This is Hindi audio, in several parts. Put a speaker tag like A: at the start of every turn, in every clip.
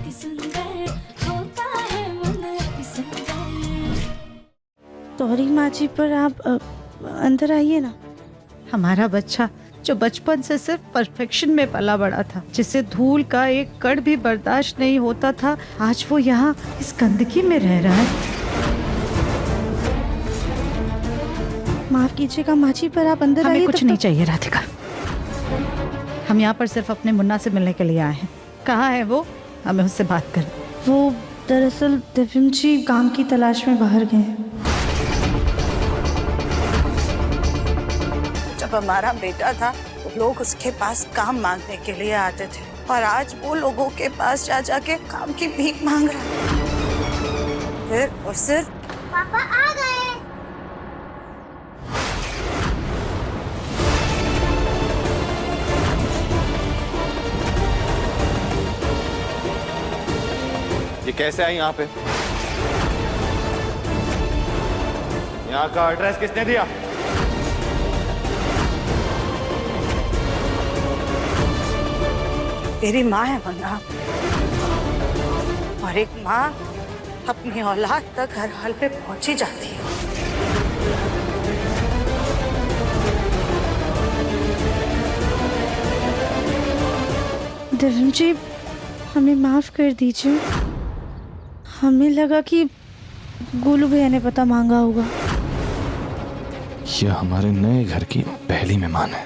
A: अति सुंदर होता है मन अति सुंदर।
B: सॉरी माँ जी, पर आप अंदर आइए ना।
C: हमारा बच्चा जो बचपन से सिर्फ परफेक्शन में पला बड़ा था, जिसे धूल का एक कण भी बर्दाश्त नहीं होता था, आज वो यहाँ इस गंदगी में रह रहा है।
B: माफ कीजिएगा माँ जी, पर आप अंदर आइए।
C: हमें कुछ नहीं चाहिए राधिका, हम यहाँ पर सिर्फ अपने मुन्ना से मिलने के लिए आए हैं। कहाँ है वो? हमें उससे बात कर।
B: वो दरअसल दिव्यम जी काम की तलाश में बाहर गए हैं।
D: जब हमारा बेटा था तो लोग उसके पास काम मांगने के लिए आते थे, और आज वो लोगों के पास जा जाके काम की भीख मांग रहा है। फिर और सिर्फ
A: पापा आ गए।
E: ये कैसे आई यहाँ पे? यहाँ का एड्रेस किसने दिया?
D: तेरी माँ है मुन्ना, और एक माँ अपनी औलाद तक हर हाल पे पहुंची जाती है।
B: दिव्यम जी, हमें माफ कर दीजिए। हमें लगा कि गोलू भैया ने पता मांगा होगा।
E: यह हमारे नए घर की पहली मेहमान है।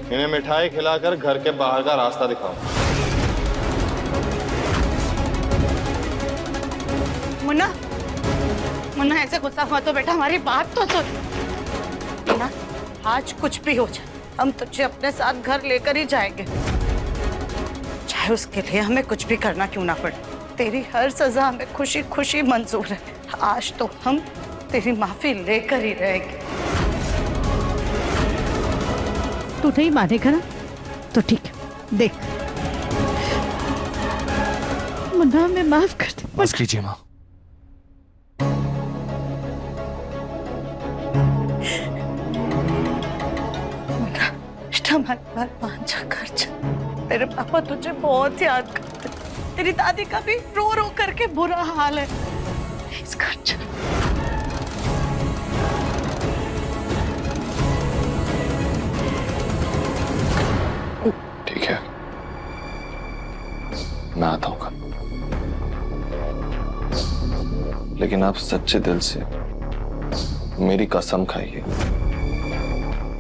E: इन्हें मिठाई खिलाकर घर के बाहर का रास्ता दिखाओ।
D: मुन्ना, मुन्ना ऐसे गुस्सा हुआ तो बेटा हमारी बात तो सुन। मुन्ना, आज कुछ भी हो जाए हम तुझे अपने साथ घर लेकर ही जाएंगे, चाहे उसके लिए हमें कुछ भी करना क्यों ना पड़े। तेरी हर सजा हमें खुशी खुशी मंजूर है। आज तो हम तेरी माफी लेकर ही रहेंगे।
C: तू नहीं मानेगा ना तो ठीक है, देख मुन्ना हमें माफ कर दे।
E: बस कीजिए माँ।
D: हमारे मान जा कर जा। तेरे पापा तुझे बहुत याद करते, तेरी दादी का भी रो रो करके बुरा हाल है। प्लीज कर जा।
E: ठीक है, मैं आता हूँ कल, लेकिन आप सच्चे दिल से मेरी कसम खाइए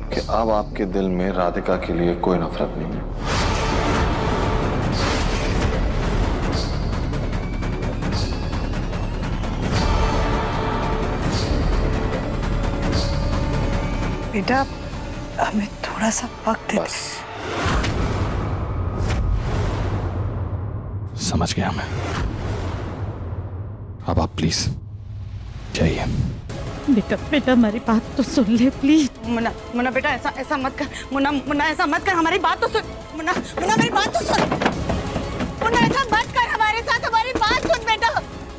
E: कि अब आपके दिल में राधिका के लिए कोई नफरत नहीं है।
D: बेटा हमें थोड़ा सा वक्त दे।
E: बस समझ गया मैं। अब आप प्लीज जाइए।
C: बेटा बेटा हमारी बात तो सुन ले प्लीज।
D: मुन्ना, मुन्ना बेटा ऐसा ऐसा मत कर। मुन्ना, मुन्ना ऐसा मत कर, हमारी बात तो सुन। मुन्ना, मुन्ना मेरी बात तो सुन। मुन्ना ऐसा मत कर हमारे साथ, हमारी बात सुन बेटा।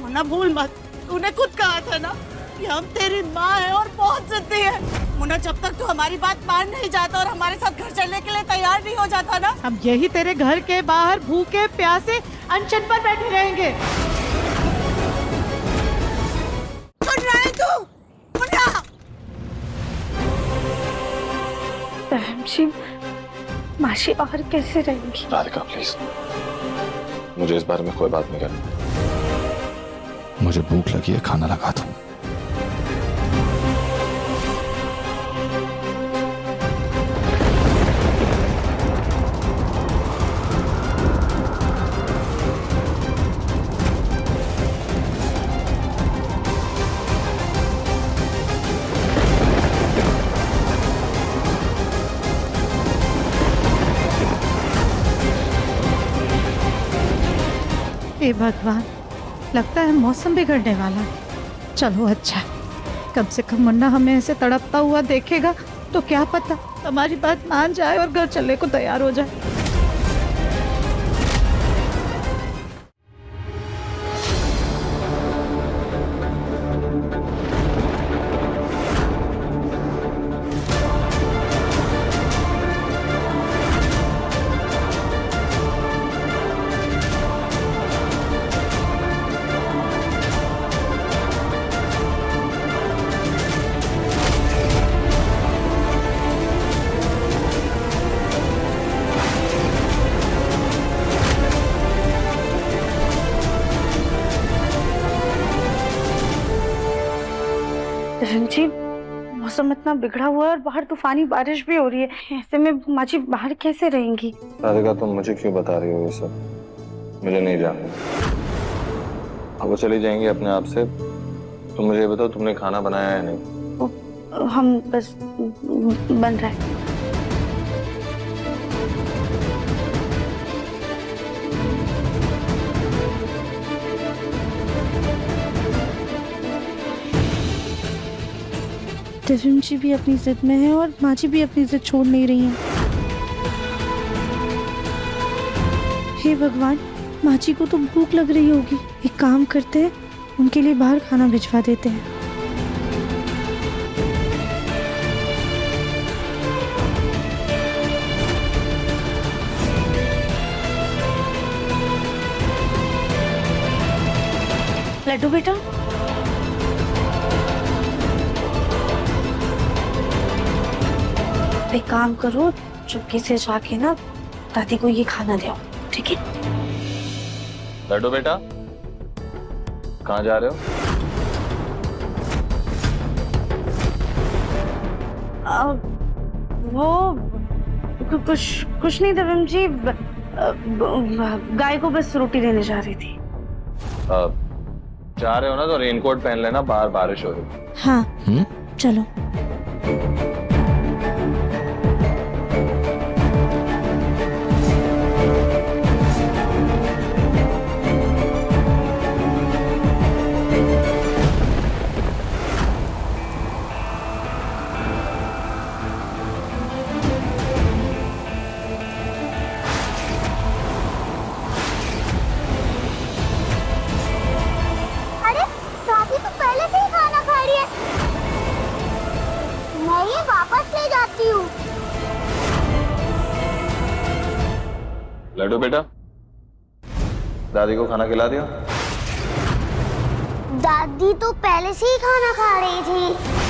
D: मुन्ना भूल मत, तूने खुद कहा था ना कि हम तेरी माँ है और बहुत जिद्दी है। मुन्ना जब तक तू हमारी बात मान नहीं जाता और हमारे साथ घर चलने के लिए तैयार नहीं हो जाता ना,
C: हम यही तेरे घर के बाहर भूखे प्यासे अनशन पर बैठे रहेंगे।
D: सुन रहा है तू? मुन्ना,
B: दिव्यम जी, मासी बाहर कैसे रहेंगी?
E: राधिका प्लीज, मुझे इस बारे में कोई बात नहीं करनी। मुझे भूख लगी है, खाना लगा दो।
C: हे भगवान, लगता है मौसम बिगड़ने वाला है। चलो अच्छा, कम से कम मुन्ना हमें ऐसे तड़पता हुआ देखेगा तो क्या पता हमारी बात मान जाए और घर चलने को तैयार हो जाए।
B: तिरन जी, मौसम इतना बिगड़ा हुआ है और बाहर तूफानी बारिश भी हो रही है। ऐसे में माँ जी बाहर कैसे रहेंगी?
E: राधिका तुम मुझे क्यों बता रही हो ये सब? मुझे नहीं जानना। अब वो चली जाएंगी अपने आप से। तुम मुझे ये बताओ, तुमने खाना बनाया है नहीं?
B: हम बस बन रहा है। तिरन जी भी अपनी जिद में है और माँ जी भी अपनी जिद छोड़ नहीं रही हैं। हे भगवान, माँ जी को तो भूख लग रही होगी। एक काम करते हैं, उनके लिए बाहर खाना भिजवा देते हैं। लड्डू बेटा, एक काम करो, चुपके से जाके ना दादी को ये खाना दो, ठीक है?
E: लड्डू बेटा, कहाँ जा रहे हो?
B: वो कुछ नहीं दविम जी, गाय को बस रोटी देने जा रही थी।
E: जा रहे हो ना तो रेनकोट पहन लेना, बाहर बारिश हो रही।
B: हाँ, चलो।
E: लड्डू बेटा, दादी को खाना खिला दिया?
F: दादी तो पहले से ही खाना खा रही थी।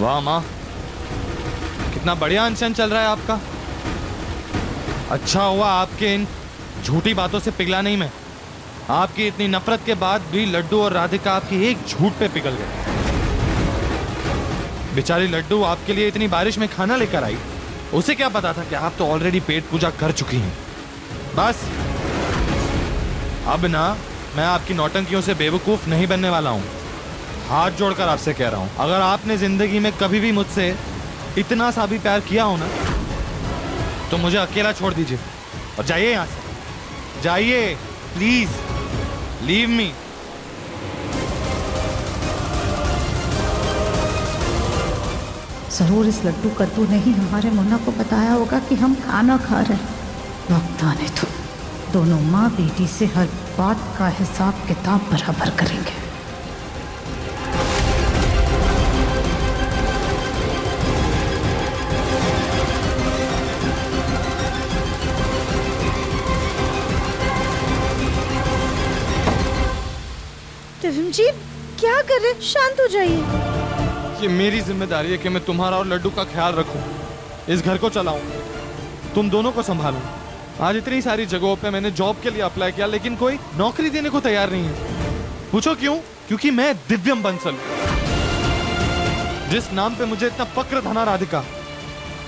G: वाह माँ, कितना बढ़िया अनशन चल रहा है आपका। अच्छा हुआ आपके इन झूठी बातों से पिघला नहीं मैं। आपकी इतनी नफरत के बाद भी लड्डू और राधिका आपकी एक झूठ पे पिघल गए। बेचारी लड्डू आपके लिए इतनी बारिश में खाना लेकर आई, उसे क्या पता था कि आप तो ऑलरेडी पेट पूजा कर चुकी हैं। बस अब ना मैं आपकी नौटंकियों से बेवकूफ नहीं बनने वाला हूं। हाथ जोड़कर आपसे कह रहा हूं, अगर आपने जिंदगी में कभी भी मुझसे इतना सा भी प्यार किया हो ना, तो मुझे अकेला छोड़ दीजिए और जाइए यहां से। जाइए प्लीज, लीव मी।
C: जरूर इस लड्डू कद्दू ने ही हमारे मुन्ना को बताया होगा कि हम खाना खा रहे हैं। वक्त आने तो दोनों माँ बेटी से हर बात का हिसाब किताब बराबर करेंगे।
B: जी क्या कर रहे? शांत हो जाइए।
G: ये मेरी जिम्मेदारी है कि मैं तुम्हारा और लड्डू का ख्याल रखूं, इस घर को चलाऊं, तुम दोनों को संभालूं। आज इतनी सारी जगहों पे मैंने जॉब के लिए अप्लाई किया, लेकिन कोई नौकरी देने को तैयार नहीं है। पूछो क्यों? क्योंकि मैं दिव्यम बंसल, जिस नाम पे मुझे इतना फक्र था ना राधिका,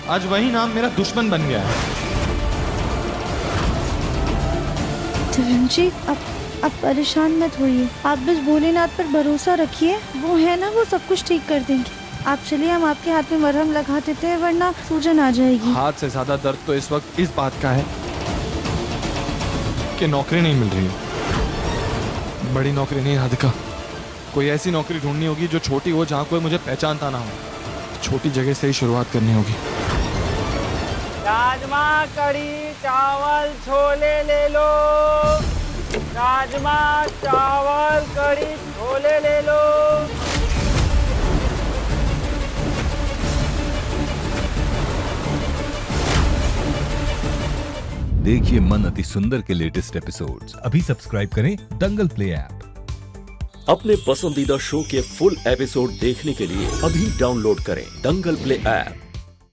G: आज वही नाम मेरा दुश्मन बन गया है।
B: दिव्यम जी, आप परेशान मत होइए। आप बस भोलेनाथ पर भरोसा रखिए, वो है ना, वो सब कुछ ठीक कर देंगे। आप चलिए, हम आपके हाथ में मरहम लगा देते हैं, वरना सूजन आ जाएगी।
G: हाथ से ज्यादा दर्द तो इस वक्त इस बात का है कि नौकरी नहीं मिल रही है। बड़ी नौकरी नहीं राधिका, कोई ऐसी नौकरी ढूंढनी होगी जो छोटी हो, जहाँ कोई मुझे पहचानता ना हो। छोटी जगह से ही शुरुआत करनी होगी।
H: राजमा कढ़ी चावल छोले ले लो। राजमा चावल कढ़ी छोले ले लो।
I: देखिए मन अति सुंदर के लेटेस्ट एपिसोड्स अभी सब्सक्राइब करें दंगल प्ले ऐप।
J: अपने पसंदीदा शो के फुल एपिसोड देखने के लिए अभी डाउनलोड करें दंगल प्ले ऐप।